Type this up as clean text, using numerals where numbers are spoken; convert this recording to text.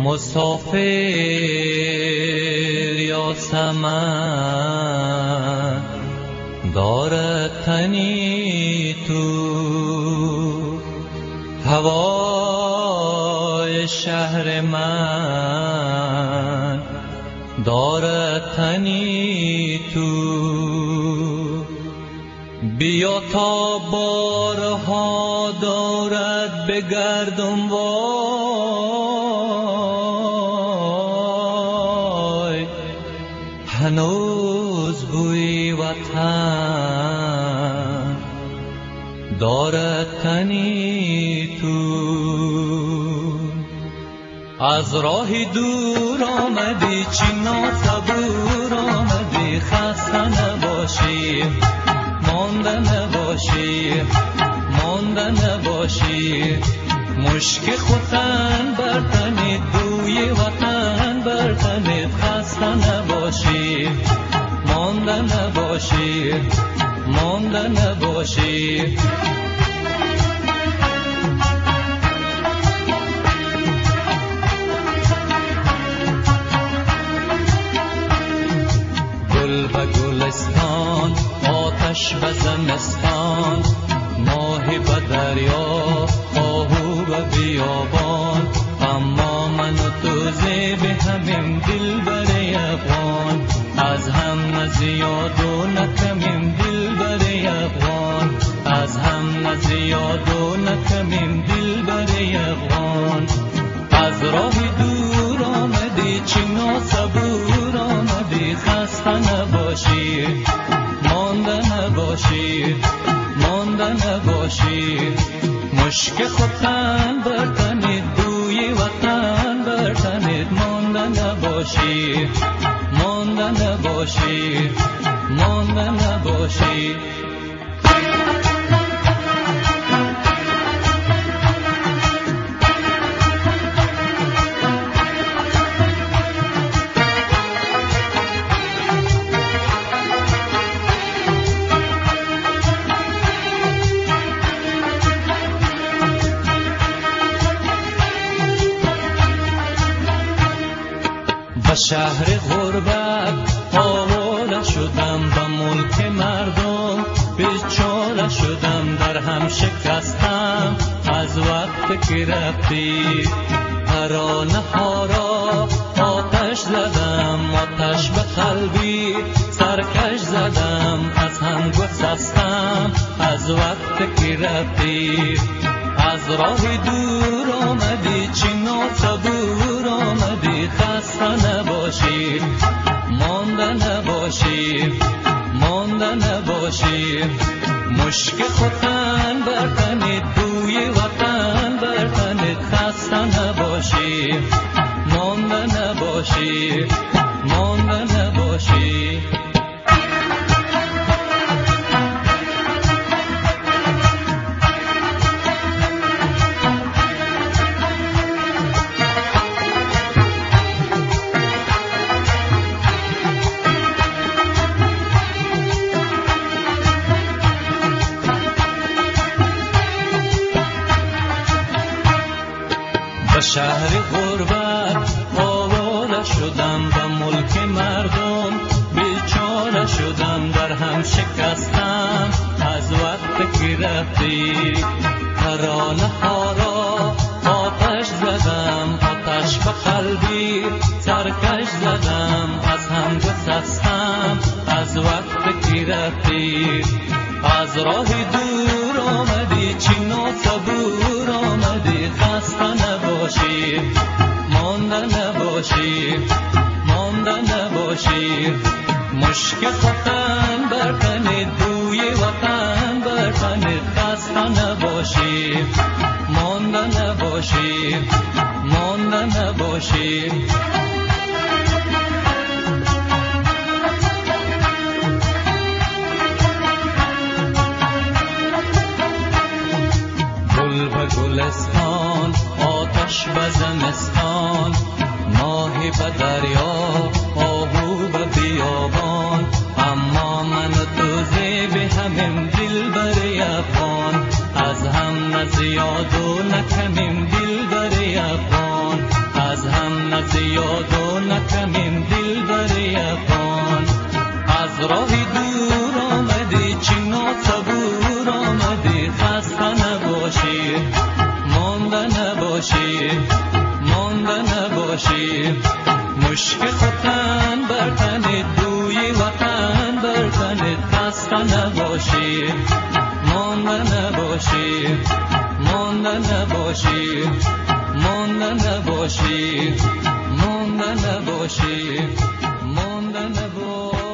مسافر یا سمن دارد تنی تو، هوای شهر من دارد تنی تو. بیا تا بارها دارد بگردم وای، هنوز بوی وطن دارد تنی تو. از راهی دور آمدی چی ناصبور آمدی، خسته نباشی مانده نباشی، مانده نباشی. مشک خوتن برتنید بوی وطن برتنید، خسته نباشی مانده نباشی، مانده نباشی. گل به گلستان، آتش به زمستان، ماهی به دریا، آهو به بیابان. اما من و تو زیب همیم دل بر افغان، از هم نزیاد و نکمیم دل بر افغان، از هم نزیاد و نکمیم دل بر افغان. از راهی دور آمدی چی ناصبور آمدی، خسته نباشی مانده نباشی، مانده نباشی. مشک خوتن برتنید بوی وطن برتنید، مانده نباشی مانده نباشی، مانده نباشی. به شهر غربت آواره شدم، به ملک مردم بیچاره شدم. در هم شکستم از وقت که رفتی، ترانه ها را آتش زدم، آتش به قلبی سرکش زدم. از هم گسستم از وقت که رفتی، از راه دور آمدی چی ناصبور آمدی، خسته نباشی مانده نباشی، مانده نباشی. مشک خوتن برتنید بوی وطن برتنید، خسته نباشی مانده نباشی، مانده نباشی. به شهر غربت آواره شدم، به ملک مردم بیچاره شدم. در هم شکستم از وقت که رفتی، ترانه ها را آتش زدم، آتش به قلبی سرکش زدم. از هم گسستم از وقت که رفتی، از راه دور آمدی چی ناصبور آمدی، خسته نباشی مانده نباشی، مانده نباشی. مشک خوتن برتنید بوی وطن برتنید، خسته نباشی مانده نباشی، مانده نباشی. گل به گلستان، آتش به زمستان، ماهی به دریا، آهو به بیابان. اما من و تو زیب همیم دل بر افغان، از هم نزیاد و نکمیم دل بر افغان، از هم یاد و نکنیم دل بر یکان. از راه دور آمدی چی ناصبور آمدی، خسته نباشی مانده نباشی مانده نباشی. مشک خوتن برتنید دوی وطن برتنید، خسته نباشی مانده نباشی مانده نباشی مانده نباشی مانده نباشی مانده نباشی.